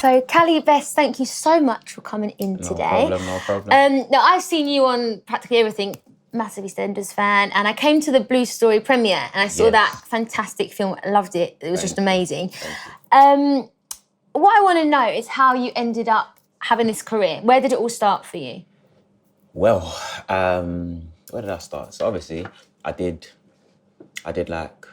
So, Khali, Bess, thank you so much for coming in today. No problem. Now, I've seen you on practically everything, massive Eastenders fan, and I came to the Blue Story premiere and I saw that fantastic film. I loved it. It was just amazing. What I want to know is how you ended up having this career. Where did it all start for you? Well, where did I start? So obviously, I did like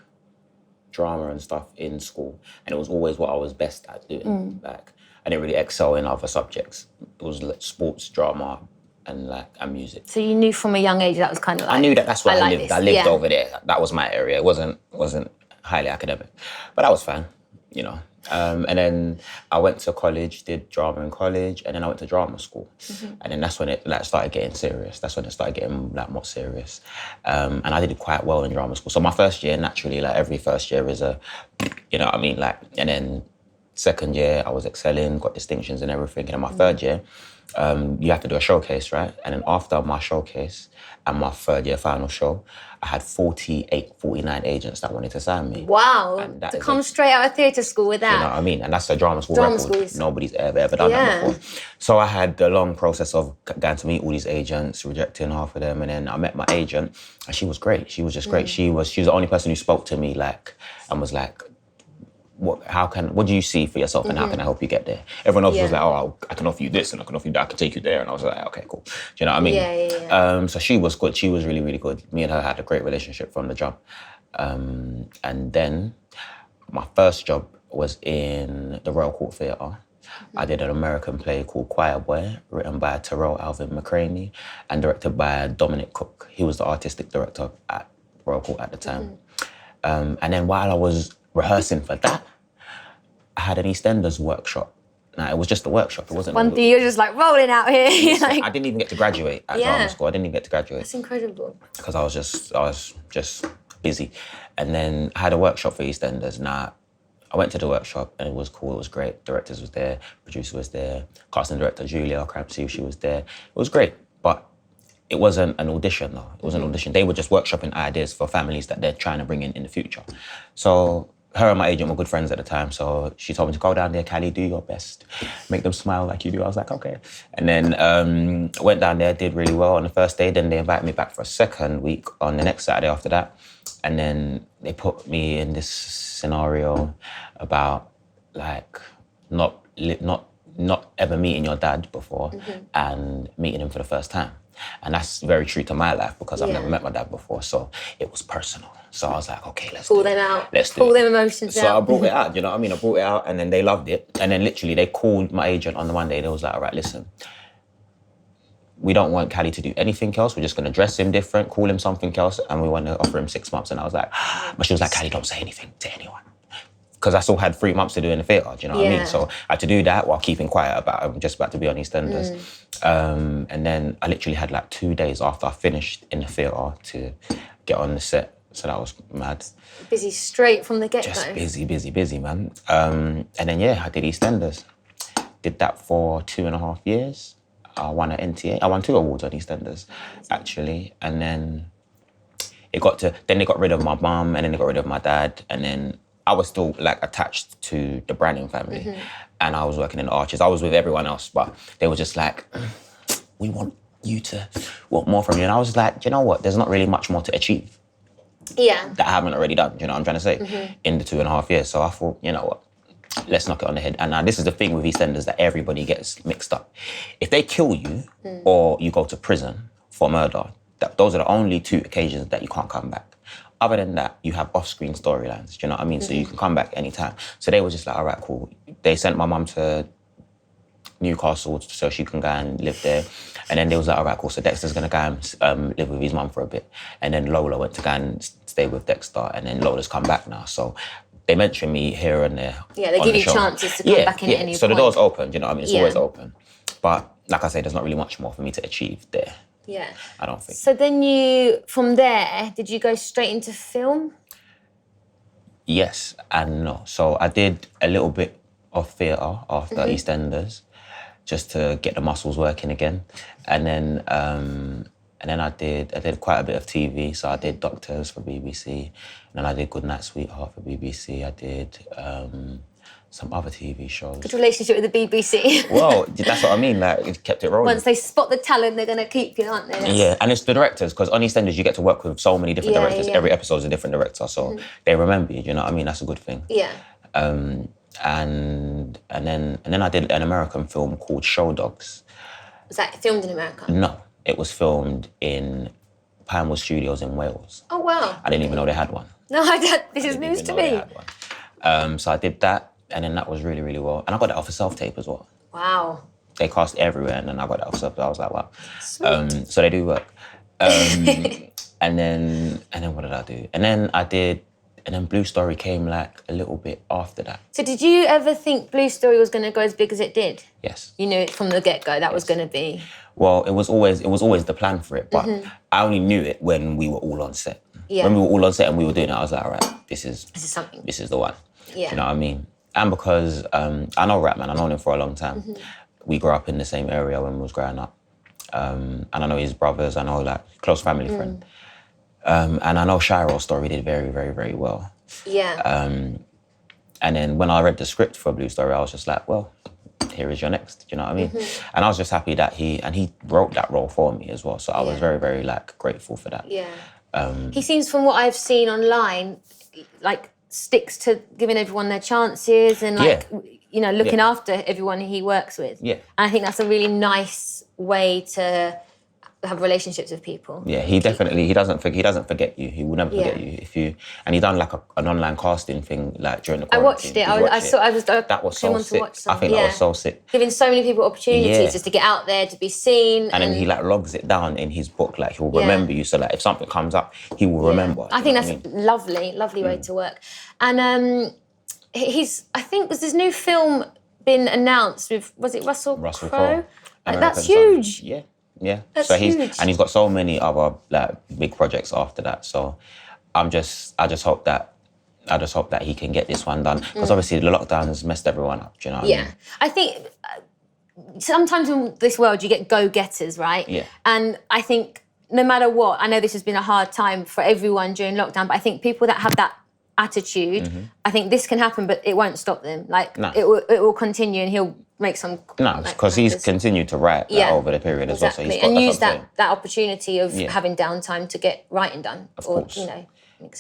drama and stuff in school, and it was always what I was best at doing. Like, I didn't really excel in other subjects. It was like sports, drama, and music. So you knew from a young age that was kind of like... I knew that's where I lived. This. I lived over there. That was my area. It wasn't highly academic, but that was fine, you know. And then I went to college, did drama in college, and then I went to drama school. And then that's when it started getting serious. That's when it started getting more serious. And I did quite well in drama school. So my first year, naturally, every first year is you know what I mean? And then second year, I was excelling, got distinctions and everything. And then my third year, you have to do a showcase, right? And then after my showcase and my third year final show, I had 49 agents that wanted to sign me. Wow, to come straight out of theatre school with that. You know what I mean? And that's a drama school record. Nobody's ever done that before. So I had the long process of going to meet all these agents, rejecting half of them, and then I met my agent, and she was great. She was just great. She was the only person who spoke to me and was like, what do you see for yourself and how can I help you get there? Everyone else was like, oh, I can offer you this and I can offer you that, I can take you there. And I was like, okay, cool. Do you know what I mean? Yeah. So she was good. She was really, really good. Me and her had a great relationship from the jump. And then my first job was in the Royal Court Theatre. I did an American play called Choir Boy, written by Terrell Alvin McCraney and directed by Dominic Cook. He was the artistic director at Royal Court at the time. And then while I was rehearsing for that, I had an Eastenders workshop. Now, it was just a workshop. It wasn't... One thing, you're just rolling out here. I didn't even get to graduate at drama school. I didn't even get to graduate. That's incredible. Because I was just busy. And then I had a workshop for Eastenders. Now, I went to the workshop and it was cool. It was great. Directors was there. Producer was there. Casting director Julia Crampsey, she was there. It was great. But it wasn't an audition, though. It was an audition. They were just workshopping ideas for families that they're trying to bring in the future. So her and my agent were good friends at the time, so she told me to go down there, Khali, do your best. Make them smile like you do. I was like, okay. And then went down there, did really well on the first day. Then they invited me back for a second week on the next Saturday after that. And then they put me in this scenario about not ever meeting your dad before and meeting him for the first time. And that's very true to my life because I've never met my dad before. So it was personal. So I was like, okay, let's pull them out. Let's do pull it. them emotions out. So I brought it out, you know what I mean? I brought it out and then they loved it. And then literally they called my agent on the Monday. They was like, all right, listen, we don't want Khali to do anything else. We're just going to dress him different, call him something else, and we want to offer him 6 months. And I was like, but she was like, Khali, don't say anything to anyone. Because I still had 3 months to do in the theatre, do you know what I mean? So I had to do that while keeping quiet about I'm just about to be on EastEnders. And then I literally had 2 days after I finished in the theatre to get on the set. So that was mad. Busy straight from the get-go. Just busy, man. And then, I did EastEnders. Did that for 2.5 years. I won an NTA. I won 2 awards on EastEnders, actually. And then they got rid of my mum and then they got rid of my dad. And then I was still attached to the Branning family. And I was working in the Arches. I was with everyone else, but they were just like, we want more from you. And I was like, do you know what? There's not really much more to achieve. Yeah. That I haven't already done, you know what I'm trying to say? In the 2.5 years. So I thought, you know what? Let's knock it on the head. And this is the thing with EastEnders that everybody gets mixed up. If they kill you or you go to prison for murder, those are the only 2 occasions that you can't come back. Other than that, you have off-screen storylines, do you know what I mean? So you can come back anytime. So they were just like, all right, cool. They sent my mum to Newcastle so she can go and live there. And then they was like, all right, cool. So Dexter's going to go and live with his mum for a bit. And then Lola went to go and stay with Dexter. And then Lola's come back now. So they mention me here and there. Yeah, they give you chances to come back in at any point. So the door's open, do you know what I mean? It's always open. But like I say, there's not really much more for me to achieve there. Yeah. I don't think. So then from there, did you go straight into film? Yes and no. So I did a little bit of theatre after EastEnders, just to get the muscles working again, and then I did quite a bit of TV. So I did Doctors for BBC, and then I did Goodnight Sweetheart for BBC. I did some other TV shows. Good relationship with the BBC. Well, that's what I mean. Like, it kept it rolling. Once they spot the talent, they're going to keep you, aren't they? Yeah, and it's the directors, because on EastEnders you get to work with so many different directors. Yeah. Every episode's a different director, so they remember you. You know what I mean? That's a good thing. Yeah. And then I did an American film called Show Dogs. Was that filmed in America? No, it was filmed in Pinewood Studios in Wales. Oh, wow. I didn't even know they had one. No, this is news to me. So I did that, and then that was really, really well. And I got that off a self-tape as well. Wow. They cast everywhere, and then I got that off self-tape. I was like, wow. Sweet. So they do work. And then what did I do? And then Blue Story came like a little bit after that. So did you ever think Blue Story was going to go as big as it did? Yes. You knew it from the get-go that was going to be... Well, it was always the plan for it, but I only knew it when we were all on set. Yeah. When we were all on set and we were doing it, I was like, all right, this is something. This is the one. Yeah. You know what I mean? And because I know Ratman, I've known him for a long time. We grew up in the same area when we was growing up. And I know his brothers, I know like close family friend. And I know Shiro's Story did very, very, very well. Yeah. And then when I read the script for Blue Story, I was just like, well, here is your next, you know what I mean? And I was just happy that he wrote that role for me as well. So I was very, very like grateful for that. Yeah. He seems, from what I've seen online, like sticks to giving everyone their chances and like, you know, looking after everyone he works with. Yeah. And I think that's a really nice way to have relationships with people. Yeah, he doesn't forget you. He will never forget you and he done like an online casting thing like during the quarantine. I watched it. That was so sick. I think that was so sick. Giving so many people opportunities just to get out there, to be seen. And then he like logs it down in his book. Like he'll remember you. So like if something comes up, he will remember. I think that's lovely way to work. And I think there's this new film been announced with, was it Russell Crowe? Like, that's huge. Yeah. Yeah, that's huge. He's got so many other like big projects after that. So I just hope that he can get this one done, because obviously the lockdown has messed everyone up. Do you know what I mean? I think sometimes in this world you get go-getters, right? Yeah. And I think no matter what, I know this has been a hard time for everyone during lockdown, but I think people that have that attitude, I think this can happen, but it won't stop them. Like it will continue, and he'll make some. No, because he's continued to write over the period as well. So he's got, and use that opportunity of having downtime to get writing done. Of course. You know.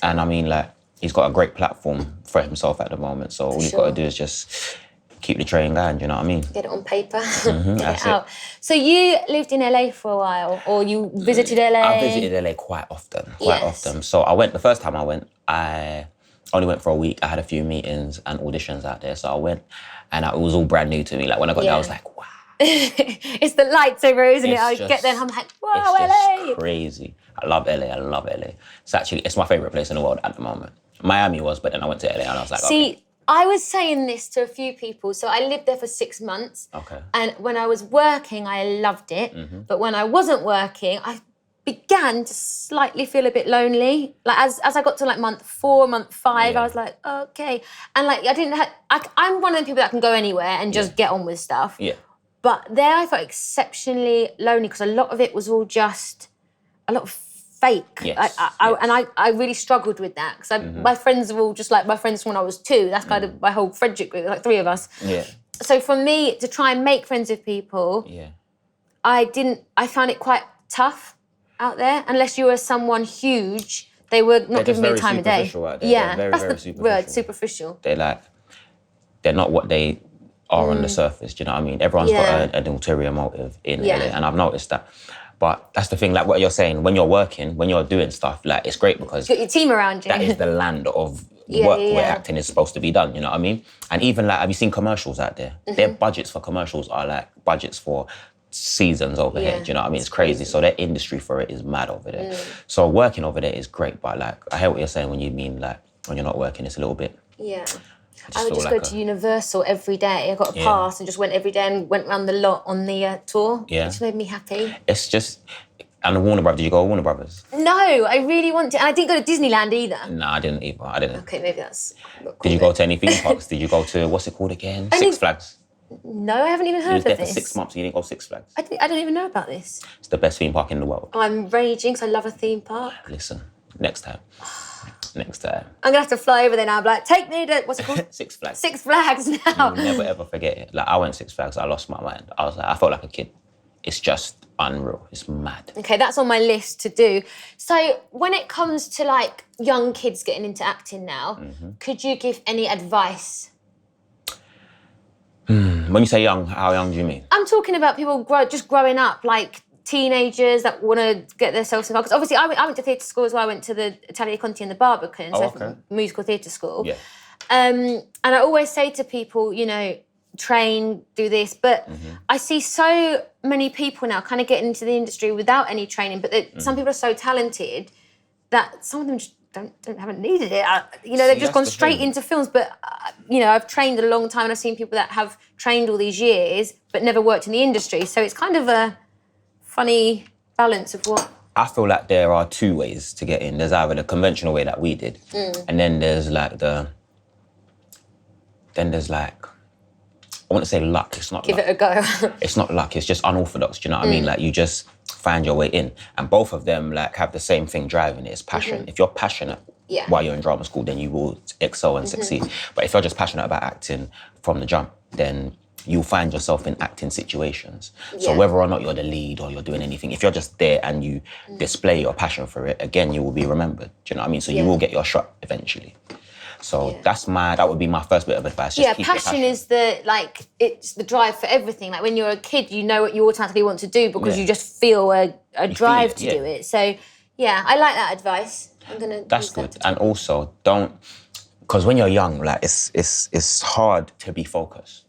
And I mean, like, he's got a great platform for himself at the moment. So all you've got to do is just keep the train going. Do you know what I mean? Get it on paper. Get it out. So you lived in LA for a while, or you visited LA? I visited LA quite often. So the first time I went, I only went for a week. I had a few meetings and auditions out there. So I went, and it was all brand new to me. Like when I got there, I was like, wow. It's the lights over, isn't it? I get there and I'm like, wow, LA. It's crazy. I love LA. It's my favourite place in the world at the moment. Miami was, but then I went to LA and I was like, See, I was saying this to a few people. So I lived there for 6 months. Okay. And when I was working, I loved it. But when I wasn't working, I began to slightly feel a bit lonely. Like as I got to like month 4, month 5, I was like, okay. And like I'm one of the people that can go anywhere and just get on with stuff. Yeah. But there I felt exceptionally lonely because a lot of it was all just a lot of fake. Yes. And I really struggled with that because my friends were all just like my friends from when I was 2. That's kind of my whole friendship group, like 3 of us. Yeah. So for me to try and make friends with people, I found it quite tough out there. Unless you were someone huge, they were not giving me the time of day. Out there. Yeah, very, that's very the superficial. word, superficial. They're not what they are on the surface, do you know what I mean? Everyone's got an ulterior motive in LA, and I've noticed that. But that's the thing, like what you're saying, when you're working, when you're doing stuff, like it's great because you've got your team around you. That is the land of work where acting is supposed to be done, you know what I mean? And even like, have you seen commercials out there? Their budgets for commercials are like budgets for seasons over here, do you know what I mean? It's crazy. So their industry for it is mad over there. So working over there is great, but like, I hear what you're saying when you mean like, when you're not working, it's a little bit... Yeah. I would just go to Universal every day. I got a pass and just went every day and went around the lot on the tour. Yeah. Which made me happy. It's just, And the Warner Brothers, did you go to Warner Brothers? No, I really want to. And I didn't go to Disneyland either. No, I didn't either. I didn't. Okay, maybe that's... Did you go to any theme parks? Did you go to, what's it called again? Six Flags. No, I haven't even heard of You was there this. for 6 months, you didn't go Six Flags. I don't even know about this. It's the best theme park in the world. I'm raging because I love a theme park. Listen, next time. Next time. I'm going to have to fly over there now. I'm like, take me to, what's it called? Six Flags. Six Flags now. You'll never ever forget it. Like, I went Six Flags, I lost my mind. I felt like a kid. It's just unreal. It's mad. Okay, that's on my list to do. So when it comes to like young kids getting into acting now, could you give any advice? When you say young, how young do you mean? I'm talking about people just growing up, like teenagers that want to get themselves involved. Because obviously I went to theatre school as well. I went to the Italia Conti and the Barbican, musical theatre school. Yeah. And I always say to people, you know, train, do this. But I see so many people now kind of getting into the industry without any training, but some people are so talented that some of them just haven't needed it. You know, they've just gone straight into films. But, you know, I've trained a long time and I've seen people that have trained all these years but never worked in the industry. So it's kind of a funny balance of what... I feel like there are two ways to get in. There's either the conventional way that we did, and then there's like I want to say luck. It's not Give luck. it a go. It's not luck. It's just unorthodox. Do you know what I mean? Like, you just find your way in. And both of them like have the same thing driving it. It's passion. If you're passionate while you're in drama school, then you will excel and succeed. But if you're just passionate about acting from the jump, then you'll find yourself in acting situations. So whether or not you're the lead or you're doing anything, if you're just there and you display your passion for it, again, you will be remembered. Do you know what I mean? So you will get your shot eventually. So that would be my first bit of advice. Just keep passion is it's the drive for everything. Like when you're a kid, you know what you automatically want to do because you just feel a drive to do it. So yeah, I like that advice. I'm gonna. That's good. And also because when you're young, like it's hard to be focused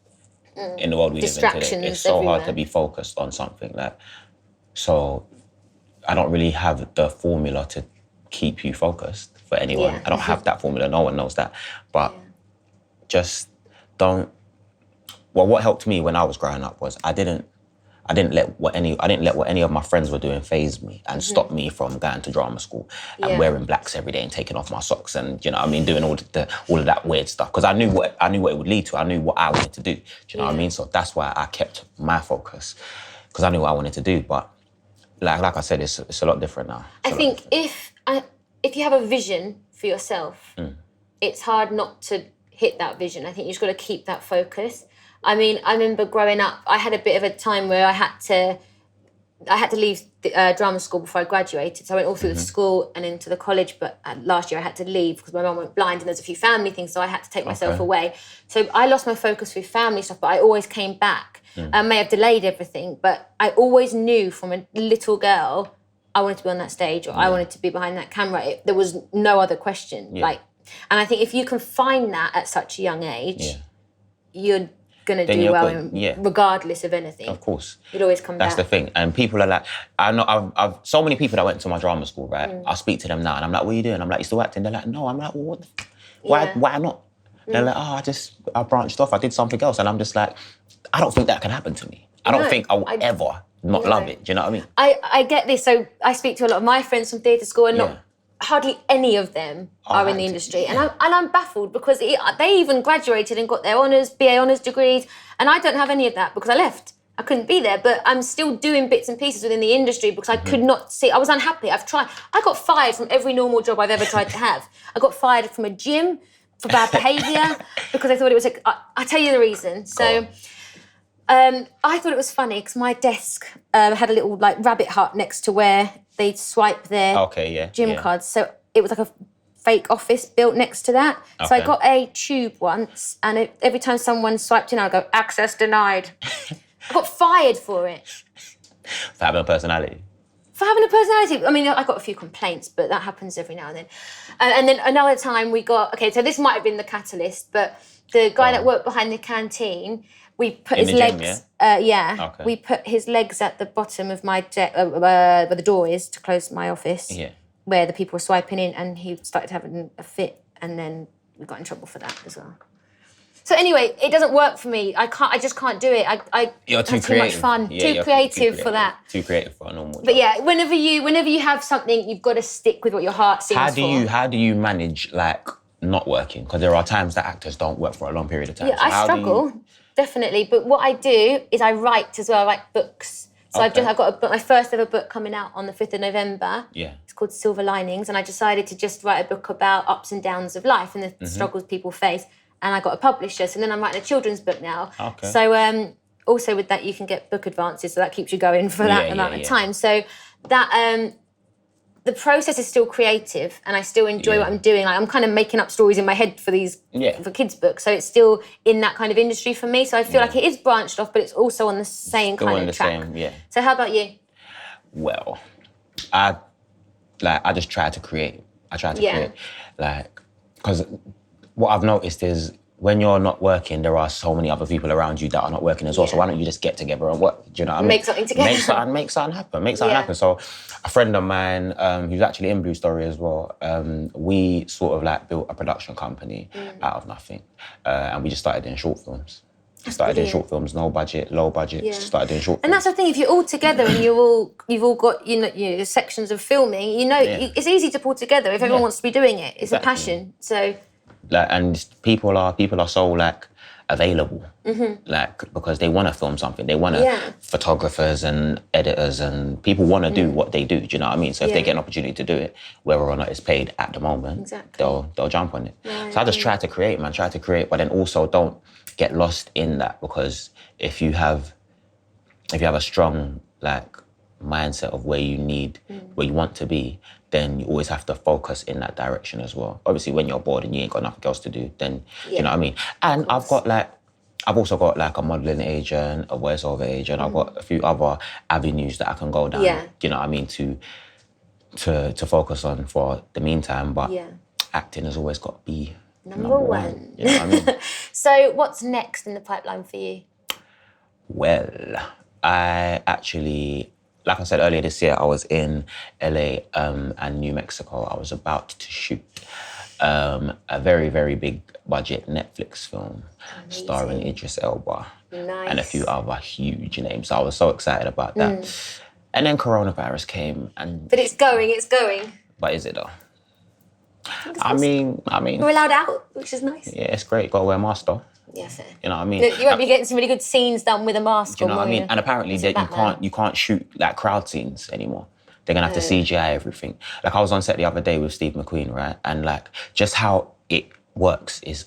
in the world we live in today. It's so hard to be focused on something. So I don't really have the formula to keep you focused for anyone. I don't have that formula. No one knows that. But just don't... Well, what helped me when I was growing up was I didn't let what any of my friends were doing faze me and stop me from going to drama school and wearing blacks every day and taking off my socks and, you know what I mean, doing all of that weird stuff. Because I knew what it would lead to. I knew what I wanted to do. Do you know what I mean? So that's why I kept my focus, because I knew what I wanted to do. But like I said, it's a lot different now. I think if you have a vision for yourself, it's hard not to hit that vision. I think you just got to keep that focus. I mean, I remember growing up, I had a bit of a time where I had to leave the, drama school before I graduated. So I went all through the school and into the college, but last year I had to leave because my mum went blind and there's a few family things, so I had to take myself away. So I lost my focus with family stuff, but I always came back. I may have delayed everything, but I always knew from a little girl I wanted to be on that stage or I wanted to be behind that camera. There was no other question. And I think if you can find that at such a young age, you're going to do well regardless of anything. Of course. You'd always come back. That's the thing. And people are like, I know I've so many people that went to my drama school, right? I speak to them now and I'm like, what are you doing? I'm like, you still acting? They're like, no. I'm like, well, what why not? They're like, I branched off. I did something else. And I'm just like, I don't think that can happen to me. I don't think I'll ever not love it. Do you know what I mean? I get this. So I speak to a lot of my friends from theatre school and hardly any of them are in the industry. And I'm baffled because they even graduated and got their honours, BA honours degrees. And I don't have any of that because I left. I couldn't be there, but I'm still doing bits and pieces within the industry because I could not see. I was unhappy. I've tried. I got fired from every normal job I've ever tried to have. I got fired from a gym for bad behaviour because I thought it was I'll tell you the reason. So I thought it was funny because my desk had a little rabbit hut next to where they'd swipe their gym cards. So it was like a fake office built next to that. So I got a tube once and every time someone swiped in, I'd go, access denied. I got fired for it. For having a personality? For having a personality. I mean, I got a few complaints, but that happens every now and then. And then another time we got, so this might have been the catalyst, but the guy that worked behind the canteen, we put his legs, we put his legs at the bottom of my where the door is to close my office, where the people were swiping in, and he started having a fit, and then we got in trouble for that as well. So anyway, it doesn't work for me. I just can't do it. You're too have creative. Too much fun. Yeah, Too creative for that. Too creative for a normal. But yeah, whenever you have something, you've got to stick with what your heart sings How do you manage like not working? Because there are times that actors don't work for a long period of time. Yeah, so I struggle, definitely. But what I do is I write as well. I write books. So I've got a book, my first ever book coming out on the 5th of November. Yeah. It's called Silver Linings. And I decided to just write a book about ups and downs of life and the struggles people face. And I got a publisher. So then I'm writing a children's book now. Okay. So also with that, you can get book advances. So that keeps you going for that amount of time. So that... the process is still creative and I still enjoy what I'm doing. Like, I'm kind of making up stories in my head for these for kids' books. So it's still in that kind of industry for me. So I feel like it is branched off, but it's also on the same kind of track. So how about you? Well, I just try to create. I try to create. Like, because what I've noticed is when you're not working, there are so many other people around you that are not working as well. So why don't you just get together and work? Do you know what I mean? Make something together. Make something happen. So a friend of mine, who's actually in Blue Story as well, we sort of like built a production company out of nothing. And we just started doing short films. Doing short films, no budget, low budget, just started doing short films. And that's the thing, if you're all together and you've all got, your sections of filming, it's easy to pull together if everyone wants to be doing it. It's a passion, so... Like, and people are so like available, like because they want to film something. They want to photographers and editors and people want to do what they do. Do you know what I mean? So if they get an opportunity to do it, whether or not it's paid at the moment, they'll jump on it. Right. So I just try to create, but then also don't get lost in that, because if you have a strong like mindset of where you want to be, then you always have to focus in that direction as well. Obviously, when you're bored and you ain't got nothing else to do, then you know what I mean. And I've also got like a modelling agent, a voiceover agent. I've got a few other avenues that I can go down. You know what I mean, to focus on for the meantime. But acting has always got to be number one. You know what I mean? So what's next in the pipeline for you? Well, I actually, like I said earlier this year, I was in LA and New Mexico. I was about to shoot a very, very big budget Netflix film starring Idris Elba and a few other huge names. So I was so excited about that. And then coronavirus came and... But it's going. But is it though? I mean... We're allowed out, which is nice. Yeah, it's great. Got to wear a mask though. Yeah, fair. You know what I mean? You won't be getting some really good scenes done with a mask. Do you know what I mean? And apparently you can't shoot like crowd scenes anymore. They're gonna have to CGI everything. Like I was on set the other day with Steve McQueen, right? And like just how it works is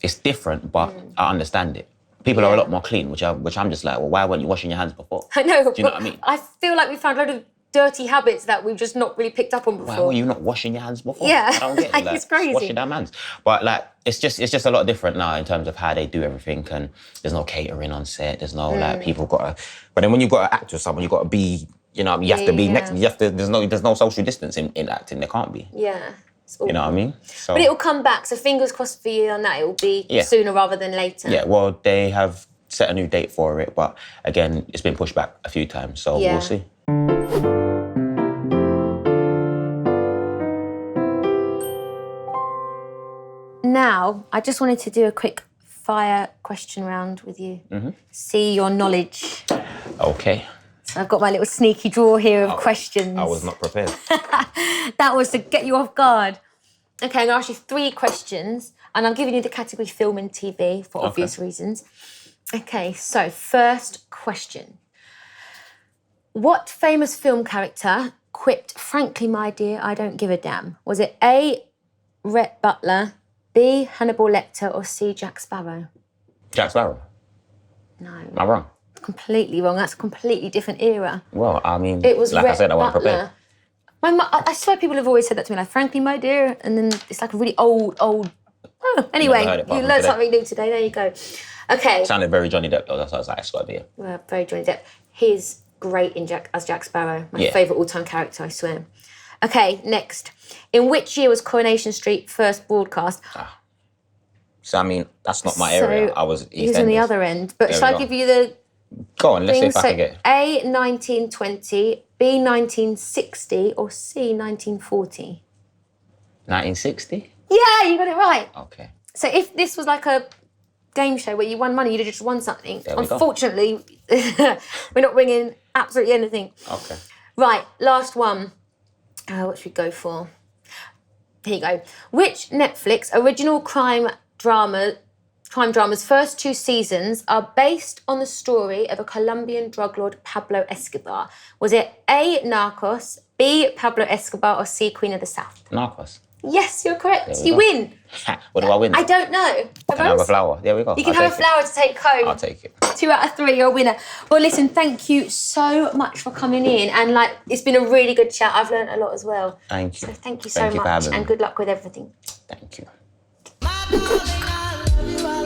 it's different, but I understand it. People are a lot more clean, which I'm just like, well, why weren't you washing your hands before? I know. Do you know what I mean? I feel like we found a load of dirty habits that we've just not really picked up on before. Why were you not washing your hands before? Yeah, I don't get it. Like, it's crazy. Wash your damn hands. But like, it's just a lot different now in terms of how they do everything, and there's no catering on set. There's no like people gotta. But then when you got to act with someone, you got to be. You know, you have to be next. You have to. There's no social distance in acting. There can't be. Yeah. You know what I mean? So, but it'll come back. So fingers crossed for you on that. It will be sooner rather than later. Yeah. Well, they have set a new date for it, but again, it's been pushed back a few times. So we'll see. Now, I just wanted to do a quick fire question round with you. See your knowledge. Okay. So I've got my little sneaky drawer here of questions. I was not prepared. That was to get you off guard. Okay, I'm going to ask you 3 questions, and I'm giving you the category film and TV for obvious reasons. Okay, so first question. What famous film character quipped, "Frankly, my dear, I don't give a damn"? Was it A, Rhett Butler, B, Hannibal Lecter, or C, Jack Sparrow? Jack Sparrow? No. Am I wrong? Completely wrong. That's a completely different era. Well, I mean, it was like Rhett I said, I wasn't prepared. I swear people have always said that to me, like, "Frankly, my dear," and then it's like a really old... Oh, anyway, you learned something new today. There you go. Okay. Sounded very Johnny Depp, though. That's what I was like, it's got to be it. Well, very Johnny Depp. He's great as Jack Sparrow. My favourite all-time character, I swear. Okay, next. In which year was Coronation Street first broadcast? So, I mean, that's not my area. I was Eastenders. He was on the other end. But shall I give you the... Go on, let's see if I can get it. A, 1920, B, 1960, or C, 1940? 1960? Yeah, you got it right. Okay. So if this was like a game show where you won money, you'd have just won something. There we go. Unfortunately, we're not winning absolutely anything. Okay. Right, last one. What should we go for? Here you go. Which Netflix original crime drama's first 2 seasons are based on the story of a Colombian drug lord, Pablo Escobar? Was it A, Narcos, B, Pablo Escobar, or C, Queen of the South? Narcos. Yes, you're correct. we You go. win. What do I win? I don't know. Can I have a flower? There we go. You can have a flower to take home. I'll take it. 2 out of 3, you're a winner. Well, listen, thank you so much for coming in. And it's been a really good chat. I've learned a lot as well. Thank you. So thank you so Thank you for much. having me. And good luck with everything. Thank you. My darling, I love you.